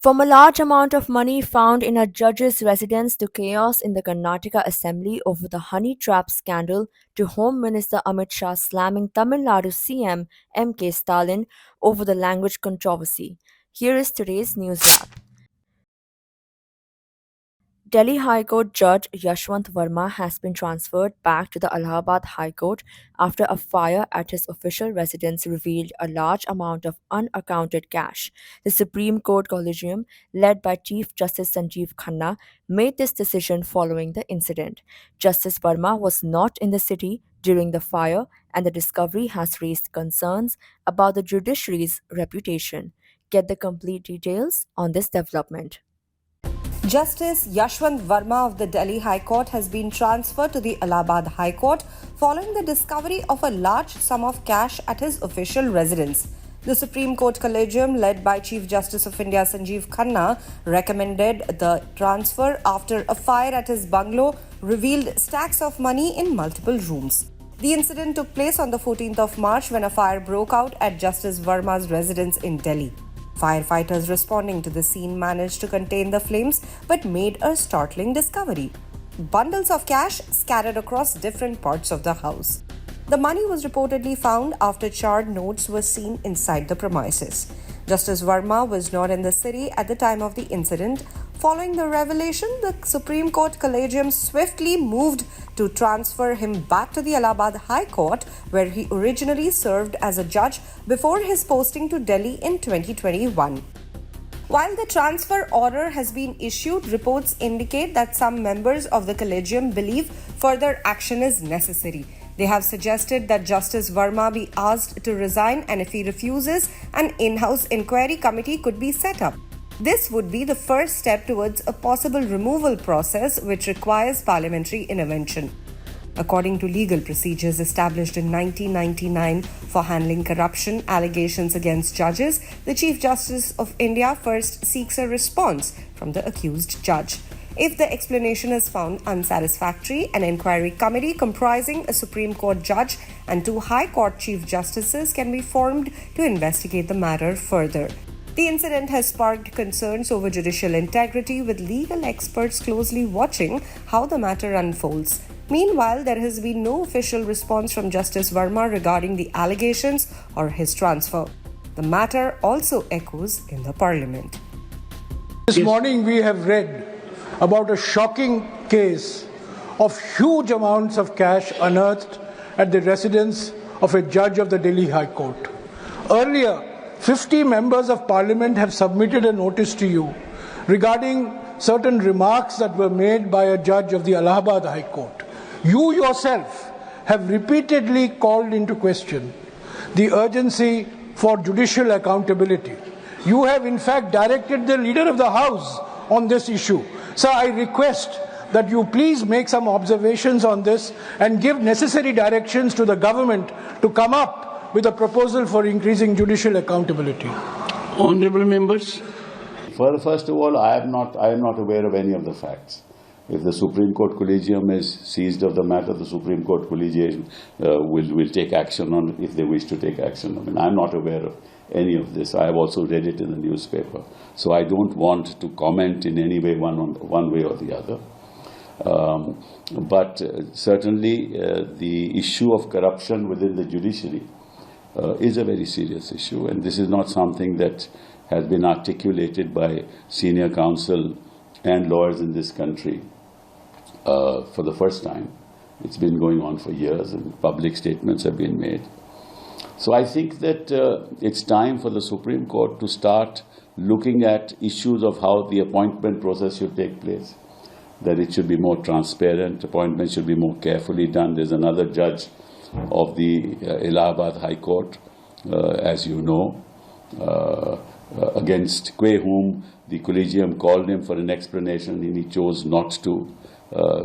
From a large amount of money found in a judge's residence to chaos in the Karnataka Assembly over the honey trap scandal to Home Minister Amit Shah slamming Tamil Nadu CM M.K. Stalin over the language controversy. Here is today's news wrap. Delhi High Court Judge Yashwant Verma has been transferred back to the Allahabad High Court after a fire at his official residence revealed a large amount of unaccounted cash. The Supreme Court Collegium, led by Chief Justice Sanjeev Khanna, made this decision following the incident. Justice Verma was not in the city during the fire, and the discovery has raised concerns about the judiciary's reputation. Get the complete details on this development. Justice Yashwant Verma of the Delhi High Court has been transferred to the Allahabad High Court following the discovery of a large sum of cash at his official residence. The Supreme Court Collegium, led by Chief Justice of India Sanjeev Khanna, recommended the transfer after a fire at his bungalow revealed stacks of money in multiple rooms. The incident took place on the 14th of March when a fire broke out at Justice Verma's residence in Delhi. Firefighters responding to the scene managed to contain the flames but made a startling discovery. Bundles of cash scattered across different parts of the house. The money was reportedly found after charred notes were seen inside the premises. Justice Verma was not in the city at the time of the incident. Following the revelation, the Supreme Court Collegium swiftly moved to transfer him back to the Allahabad High Court, where he originally served as a judge before his posting to Delhi in 2021. While the transfer order has been issued, reports indicate that some members of the Collegium believe further action is necessary. They have suggested that Justice Verma be asked to resign, and if he refuses, an in-house inquiry committee could be set up. This would be the first step towards a possible removal process which requires parliamentary intervention. According to legal procedures established in 1999 for handling corruption allegations against judges, the Chief Justice of India first seeks a response from the accused judge. If the explanation is found unsatisfactory, an inquiry committee comprising a Supreme Court judge and 2 High Court Chief Justices can be formed to investigate the matter further. The incident has sparked concerns over judicial integrity, with legal experts closely watching how the matter unfolds. Meanwhile, there has been no official response from Justice Verma regarding the allegations or his transfer. The matter also echoes in the Parliament. This morning we have read about a shocking case of huge amounts of cash unearthed at the residence of a judge of the Delhi High Court. Earlier, 50 members of Parliament have submitted a notice to you regarding certain remarks that were made by a judge of the Allahabad High Court. You yourself have repeatedly called into question the urgency for judicial accountability. You have in fact directed the Leader of the House on this issue. So I request that you please make some observations on this and give necessary directions to the government to come up with a proposal for increasing judicial accountability. Honourable members. First of all, I am not aware of any of the facts. If the Supreme Court Collegium is seized of the matter, the Supreme Court Collegium will take action on it if they wish to take action. I mean, I'm not aware of any of this. I have also read it in the newspaper. So I don't want to comment in any way one way or the other. But certainly the issue of corruption within the judiciary is a very serious issue, and this is not something that has been articulated by senior counsel and lawyers in this country for the first time. It's been going on for years, and public statements have been made. So I think that it's time for the Supreme Court to start looking at issues of how the appointment process should take place, that it should be more transparent, appointments should be more carefully done. There's another judge of the Allahabad High Court, as you know, against whom the Collegium called him for an explanation, and he chose not to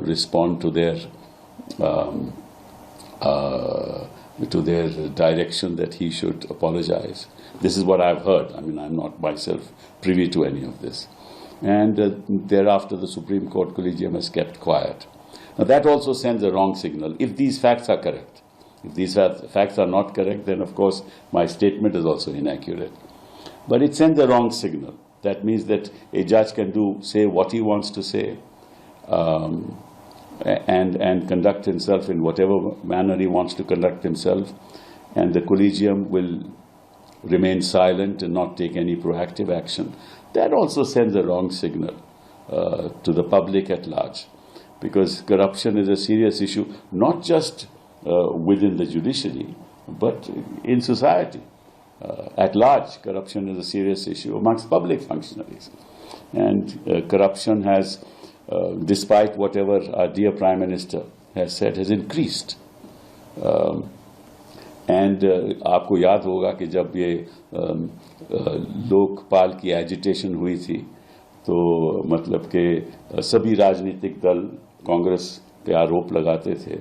respond to their direction that he should apologize. This is what I've heard. I mean, I'm not myself privy to any of this. And thereafter, the Supreme Court Collegium has kept quiet. Now, that also sends a wrong signal, if these facts are correct. If these facts are not correct, then of course my statement is also inaccurate. But it sends a wrong signal. That means that a judge can say what he wants to say, and conduct himself in whatever manner he wants to conduct himself, and the collegium will remain silent and not take any proactive action. That also sends a wrong signal to the public at large, because corruption is a serious issue, not just within the judiciary, but in society. At large, corruption is a serious issue amongst public functionaries. And corruption has, despite whatever our dear Prime Minister has said, has increased. And आपको याद होगा कि जब ये लोकपाल की agitation हुई थी, तो मतलब कि सभी राजनीतिक दल कांग्रेस पे आरोप लगाते थे,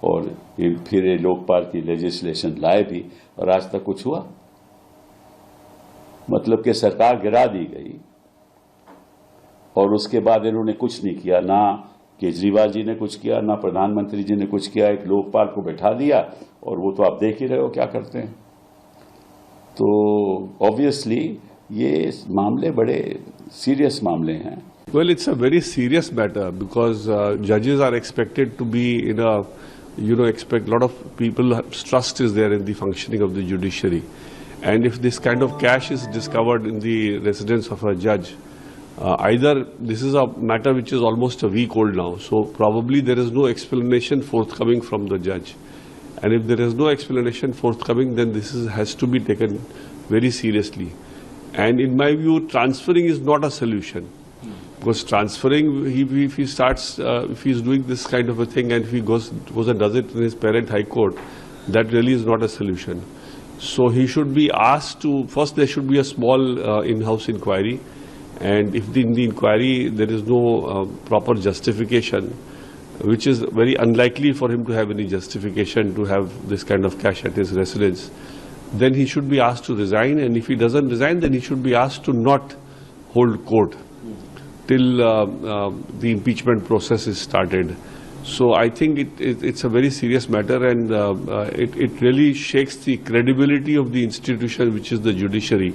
और फिर ये लोकपाल की लेजिस्लेशन लाए भी, और आज तक कुछ हुआ। मतलब कि सरकार गिरा दी गई और उसके बाद इन्होंने कुछ नहीं किया। ना केजरीवाल जी ने कुछ किया, ना प्रधानमंत्री जी ने कुछ किया। एक लोकपाल को बैठा दिया और वो तो आप देख ही रहे हो क्या करते हैं। तो ऑब्वियसली ये मामले बड़े सीरियस मामले हैं। Well, it's a very serious matter because judges are expected to be in a, expect a lot of people's trust is there in the functioning of the judiciary. And if this kind of cash is discovered in the residence of a judge, either this is a matter which is almost a week old now, so probably there is no explanation forthcoming from the judge. And if there is no explanation forthcoming, then this has to be taken very seriously. And in my view, transferring is not a solution. Because transferring, if he starts, if he's doing this kind of a thing and if he goes and does it in his parent high court, that really is not a solution. So he should be asked to, first there should be a small in-house inquiry, and if in the inquiry there is no proper justification, which is very unlikely for him to have any justification to have this kind of cash at his residence, then he should be asked to resign, and if he doesn't resign, then he should be asked to not hold court till the impeachment process is started. So I think it's a very serious matter, and it really shakes the credibility of the institution, which is the judiciary.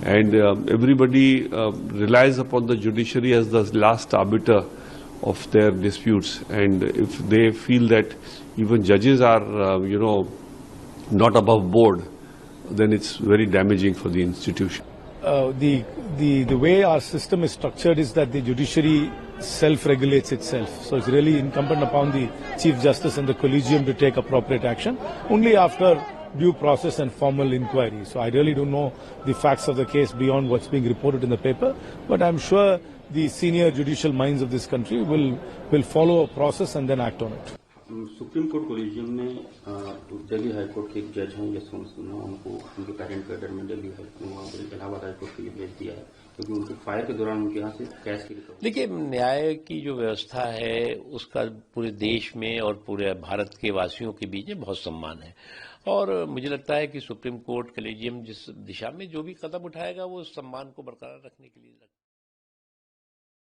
And everybody relies upon the judiciary as the last arbiter of their disputes. And if they feel that even judges are, not above board, then it's very damaging for the institution. The way our system is structured is that the judiciary self-regulates itself. So it's really incumbent upon the Chief Justice and the Collegium to take appropriate action only after due process and formal inquiry. So I really don't know the facts of the case beyond what's being reported in the paper, but I'm sure the senior judicial minds of this country will follow a process and then act on it. Supreme court collegium ने Delhi high court के एक जज हैं यशवंत सिन्हा, उनको उनके parent cadre में Delhi Allahabad high court के लिए भेज दिया है, क्योंकि उनके फायर के दौरान उनके यहाँ से कैश की रिकवरी। देखिए, न्याय की जो व्यवस्था है उसका पूरे देश में और पूरे भारत के वासियों के बीच में बहुत सम्मान है, और मुझे लगता है कि सुप्रीम कोर्ट कॉलेजियम जिस दिशा में जो भी कदम उठाएगा वो उस सम्मान को बरकरार रखने के लिए।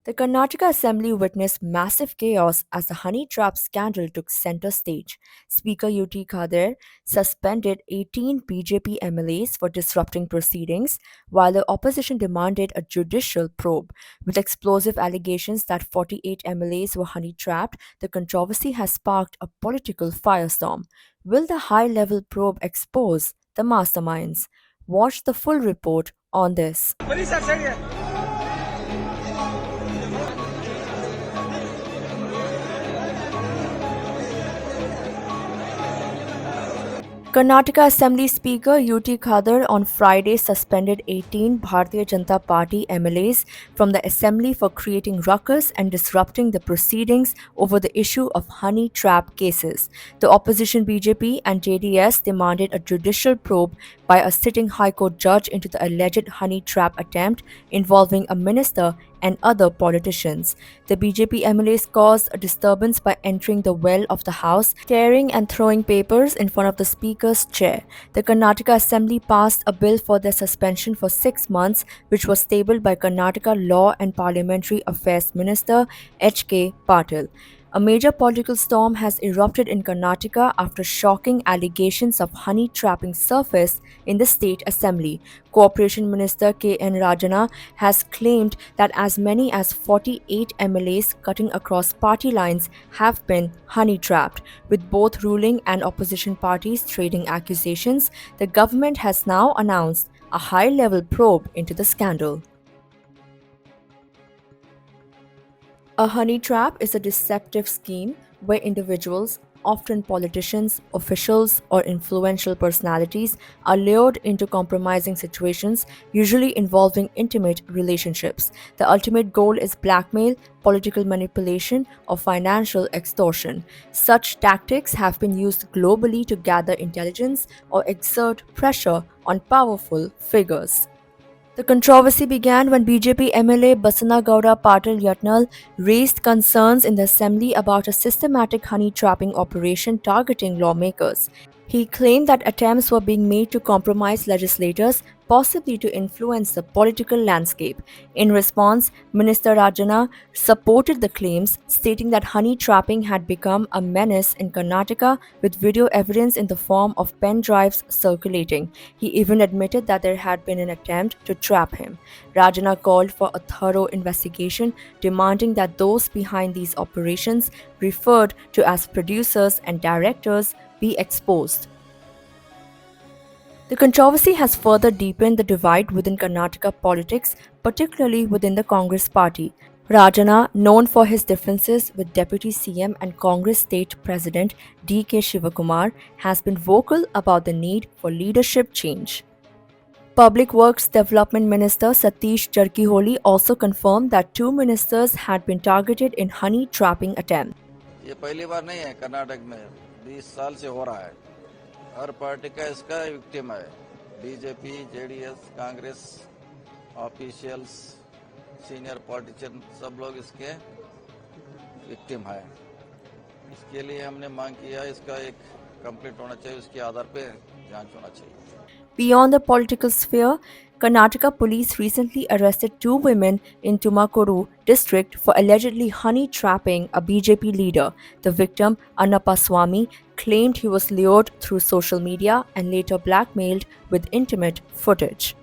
The Karnataka Assembly witnessed massive chaos as the honey trap scandal took center stage. Speaker UT Khader suspended 18 BJP MLAs for disrupting proceedings, while the opposition demanded a judicial probe. With explosive allegations that 48 MLAs were honey trapped, the controversy has sparked a political firestorm. Will the high-level probe expose the masterminds? Watch the full report on this. Karnataka Assembly Speaker UT Khader on Friday suspended 18 Bharatiya Janata Party MLAs from the Assembly for creating ruckus and disrupting the proceedings over the issue of honey trap cases. The opposition BJP and JDS demanded a judicial probe by a sitting High Court judge into the alleged honey trap attempt involving a minister and other politicians. The BJP MLAs caused a disturbance by entering the well of the house, tearing and throwing papers in front of the speaker's chair. The Karnataka Assembly passed a bill for their suspension for 6 months, which was tabled by Karnataka Law and Parliamentary Affairs Minister H.K. Patil. A major political storm has erupted in Karnataka after shocking allegations of honey trapping surfaced in the state assembly. Cooperation Minister K.N. Rajana has claimed that as many as 48 MLAs cutting across party lines have been honey trapped. With both ruling and opposition parties trading accusations, the government has now announced a high-level probe into the scandal. A honey trap is a deceptive scheme where individuals, often politicians, officials, or influential personalities, are lured into compromising situations, usually involving intimate relationships. The ultimate goal is blackmail, political manipulation, or financial extortion. Such tactics have been used globally to gather intelligence or exert pressure on powerful figures. The controversy began when BJP MLA Basana Gowda Patil Yatnal raised concerns in the assembly about a systematic honey trapping operation targeting lawmakers. He claimed that attempts were being made to compromise legislators, possibly to influence the political landscape. In response, Minister Rajana supported the claims, stating that honey trapping had become a menace in Karnataka, with video evidence in the form of pen drives circulating. He even admitted that there had been an attempt to trap him. Rajana called for a thorough investigation, demanding that those behind these operations, referred to as producers and directors, be exposed. The controversy has further deepened the divide within Karnataka politics, particularly within the Congress party. Rajana, known for his differences with Deputy CM and Congress State President D.K. Shivakumar, has been vocal about the need for leadership change. Public Works Development Minister Satish Jarkiholi also confirmed that 2 ministers had been targeted in honey trapping attempts. ये पहली बार नहीं है कर्नाटक में 20 साल से हो रहा है हर पार्टी का इसका विक्टिम है BJP JDS Congress officials senior politician सब लोग इसके विक्टिम है इसके लिए हमने मांग किया इसका एक कंप्लीट होना चाहिए उसके आधार पे जांच होना चाहिए Beyond the political sphere, Karnataka police recently arrested 2 women in Tumakuru district for allegedly honey trapping a BJP leader. The victim, Annappa Swamy, claimed he was lured through social media and later blackmailed with intimate footage.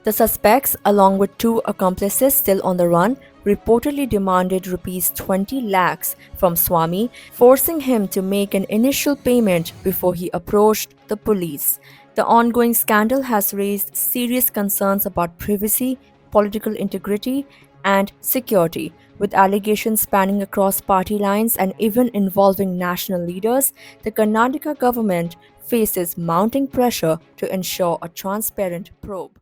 The suspects, along with 2 accomplices still on the run, reportedly demanded Rs 20 lakhs from Swamy, forcing him to make an initial payment before he approached the police. The ongoing scandal has raised serious concerns about privacy, political integrity, and security. With allegations spanning across party lines and even involving national leaders, the Karnataka government faces mounting pressure to ensure a transparent probe.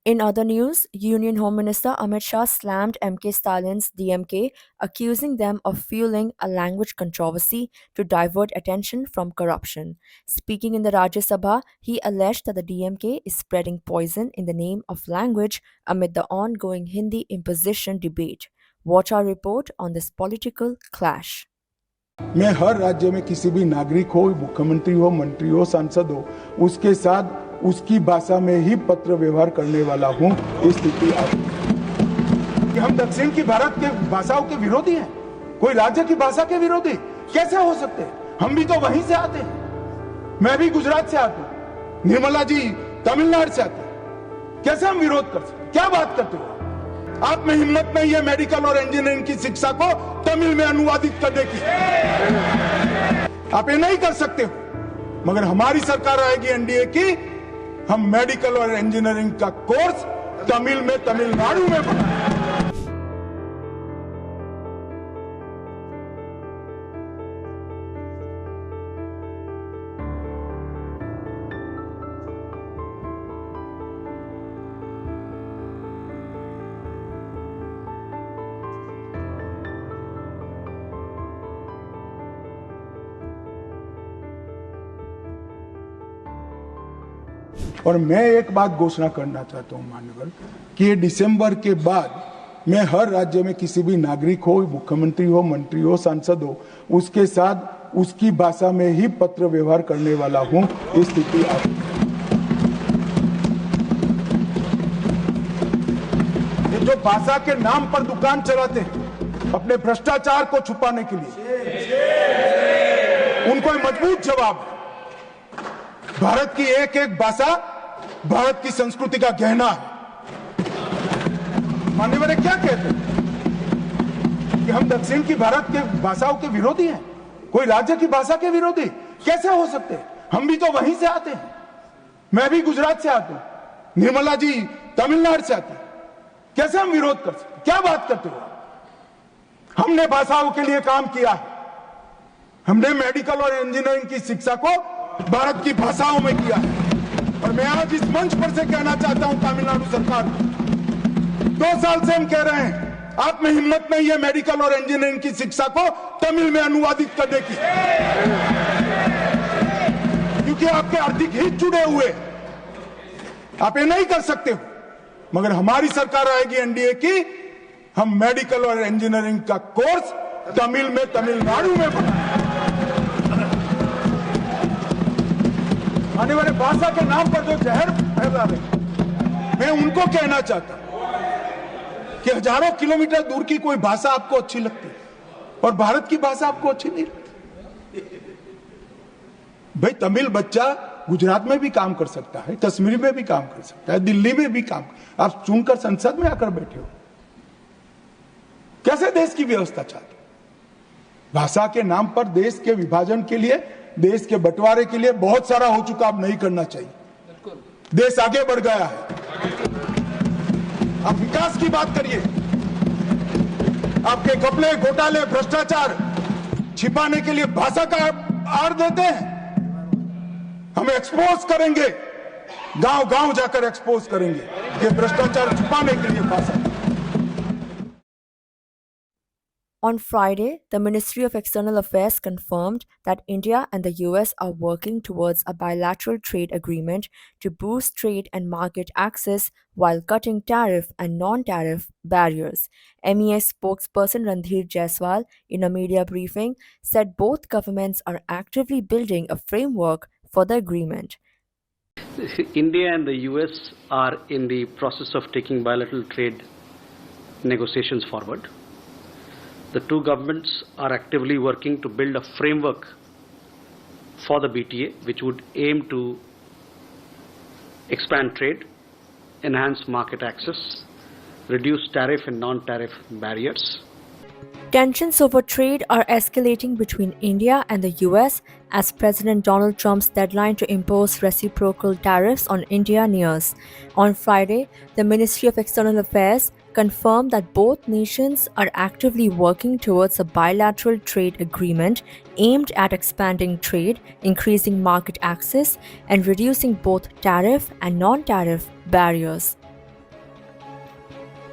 In other news, Union Home Minister Amit Shah slammed MK Stalin's DMK, accusing them of fueling a language controversy to divert attention from corruption. Speaking in the Rajya Sabha, he alleged that the DMK is spreading poison in the name of language amid the ongoing Hindi imposition debate. Watch our report on this political clash. मैं हर राज्य में किसी भी नागरिक हो, मुख्यमंत्री हो, मंत्री हो, सांसद हो, उसके साथ उसकी भाषा में ही पत्र व्यवहार करने वाला हूं। इस स्थिति कि हम दक्षिण की भारत के भाषाओं के विरोधी हैं, कोई राज्य की भाषा के विरोधी कैसे हो सकते हैं? हम भी तो वहीं से आते हैं। मैं भी गुजरात से आता हूं, निर्मला जी तमिलनाडु से आते हैं। कैसे हम विरोध कर सकते? क्या बात करते हो आप में हिम्मत नहीं है मेडिकल और इंजीनियरिंग की शिक्षा को तमिल में अनुवादित करने की? आप ये नहीं कर सकते हो, मगर हमारी सरकार आएगी एनडीए की, हम मेडिकल और इंजीनियरिंग का कोर्स तमिल में तमिलनाडु में बनाएंगे। और मैं एक बात घोषणा करना चाहता हूं मान्यवर कि ये दिसंबर के बाद मैं हर राज्य में किसी भी नागरिक हो, मुख्यमंत्री हो, मंत्री हो, सांसद हो, उसके साथ उसकी भाषा में ही पत्र व्यवहार करने वाला हूं। इस स्थिति ये जो भाषा के नाम पर दुकान चलाते हैं, अपने भ्रष्टाचार को छुपाने के लिए। उनको मजबूत जवाब है। भारत की एक एक भाषा भारत की संस्कृति का गहना है। मान्यवर क्या कहते हैं कि हम दक्षिण की भारत के भाषाओं के विरोधी हैं, कोई राज्य की भाषा के विरोधी कैसे हो सकते हैं? हम भी तो वहीं से आते हैं। मैं भी गुजरात से आता हूं, निर्मला जी तमिलनाडु से आती है। कैसे हम विरोध कर सकते? क्या बात करते हो? हमने भाषाओं के लिए काम किया है। हमने मेडिकल और इंजीनियरिंग की शिक्षा को भारत की भाषाओं में किया है। और मैं आज इस मंच पर से कहना चाहता हूं तमिलनाडु सरकार को, 2 साल से हम कह रहे हैं आप में हिम्मत नहीं है मेडिकल और इंजीनियरिंग की शिक्षा को तमिल में अनुवादित करने की, क्योंकि आपके आर्थिक हित जुड़े हुए, आप ये नहीं कर सकते हो। मगर हमारी सरकार आएगी एनडीए की, हम मेडिकल और इंजीनियरिंग का कोर्स तमिल में तमिलनाडु में बनाएंगे। आने वाले भाषा के नाम पर जो जहर फैला रहे, मैं उनको कहना चाहता हूं कि हजारों किलोमीटर दूर की कोई भाषा आपको अच्छी लगती है और भारत की भाषा आपको अच्छी नहीं लगती। भाई तमिल बच्चा गुजरात में भी काम कर सकता है, कश्मीर में भी काम कर सकता है, दिल्ली में भी काम, आप चुनकर संसद में आकर बैठे हो। कैसे देश की व्यवस्था चाहते? भाषा के नाम पर देश के विभाजन के लिए, देश के बंटवारे के लिए बहुत सारा हो चुका, अब नहीं करना चाहिए। देश आगे बढ़ गया है। आप विकास की बात करिए, आपके घपले, घोटाले, भ्रष्टाचार छिपाने के लिए भाषा का आड़ देते हैं। हम एक्सपोज करेंगे, गांव गांव जाकर एक्सपोज करेंगे ये भ्रष्टाचार छुपाने के लिए भाषा। On Friday, the Ministry of External Affairs confirmed that India and the US are working towards a bilateral trade agreement to boost trade and market access while cutting tariff and non-tariff barriers. MEA spokesperson Randhir Jaiswal, in a media briefing, said both governments are actively building a framework for the agreement. India and the US are in the process of taking bilateral trade negotiations forward. The two governments are actively working to build a framework for the BTA, which would aim to expand trade, enhance market access, reduce tariff and non-tariff barriers. Tensions over trade are escalating between India and the US as President Donald Trump's deadline to impose reciprocal tariffs on India nears. On Friday, the Ministry of External Affairs confirmed that both nations are actively working towards a bilateral trade agreement aimed at expanding trade, increasing market access, and reducing both tariff and non-tariff barriers.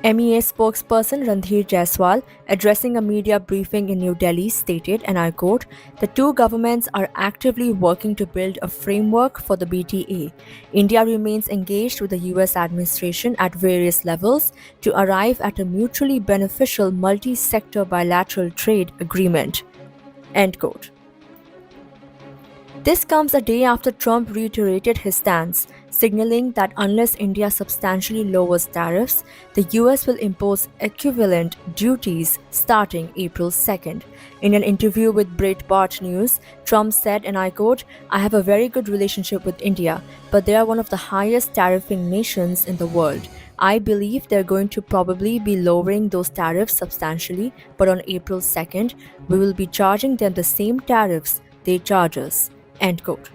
MEA spokesperson Randhir Jaiswal, addressing a media briefing in New Delhi, stated, and I quote, "The two governments are actively working to build a framework for the BTA. India remains engaged with the US administration at various levels to arrive at a mutually beneficial multi-sector bilateral trade agreement." End quote. This comes a day after Trump reiterated his stance, signaling that unless India substantially lowers tariffs, the US will impose equivalent duties starting April 2nd. In an interview with Breitbart News, Trump said, and I quote, "I have a very good relationship with India, but they are one of the highest tariffing nations in the world. I believe they're going to probably be lowering those tariffs substantially, but on April 2nd, we will be charging them the same tariffs they charge us." End quote.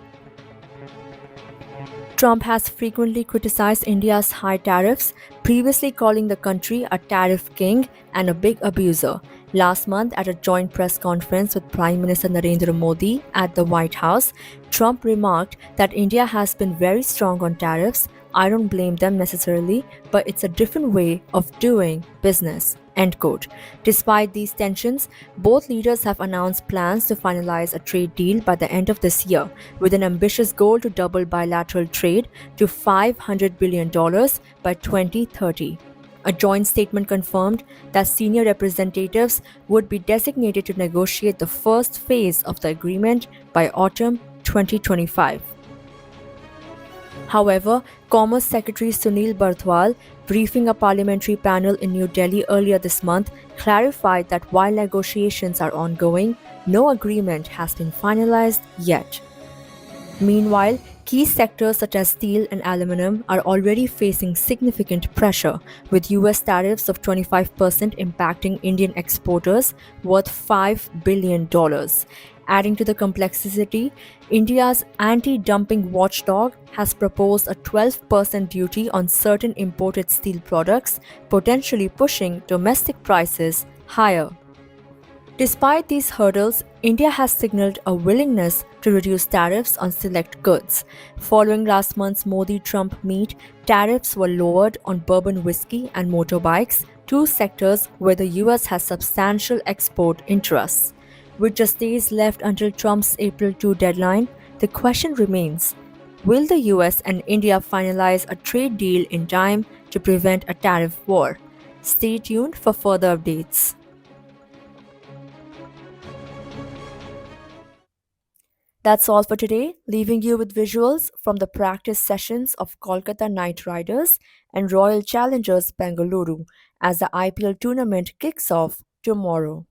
Trump has frequently criticized India's high tariffs, previously calling the country a tariff king and a big abuser. Last month, at a joint press conference with Prime Minister Narendra Modi at the White House, Trump remarked that India has been very strong on tariffs. I don't blame them necessarily, but it's a different way of doing business. End quote. Despite these tensions, both leaders have announced plans to finalize a trade deal by the end of this year, with an ambitious goal to double bilateral trade to $500 billion by 2030. A joint statement confirmed that senior representatives would be designated to negotiate the first phase of the agreement by autumn 2025. However, Commerce Secretary Sunil Bardwal, briefing a parliamentary panel in New Delhi earlier this month, clarified that while negotiations are ongoing, no agreement has been finalized yet. Meanwhile, key sectors such as steel and aluminum are already facing significant pressure, with US tariffs of 25% impacting Indian exporters worth $5 billion. Adding to the complexity, India's anti-dumping watchdog has proposed a 12% duty on certain imported steel products, potentially pushing domestic prices higher. Despite these hurdles, India has signaled a willingness to reduce tariffs on select goods. Following last month's Modi-Trump meet, tariffs were lowered on bourbon whiskey and motorbikes, two sectors where the US has substantial export interests. With just days left until Trump's April 2 deadline, the question remains, will the US and India finalize a trade deal in time to prevent a tariff war? Stay tuned for further updates. That's all for today, leaving you with visuals from the practice sessions of Kolkata Knight Riders and Royal Challengers Bengaluru as the IPL tournament kicks off tomorrow.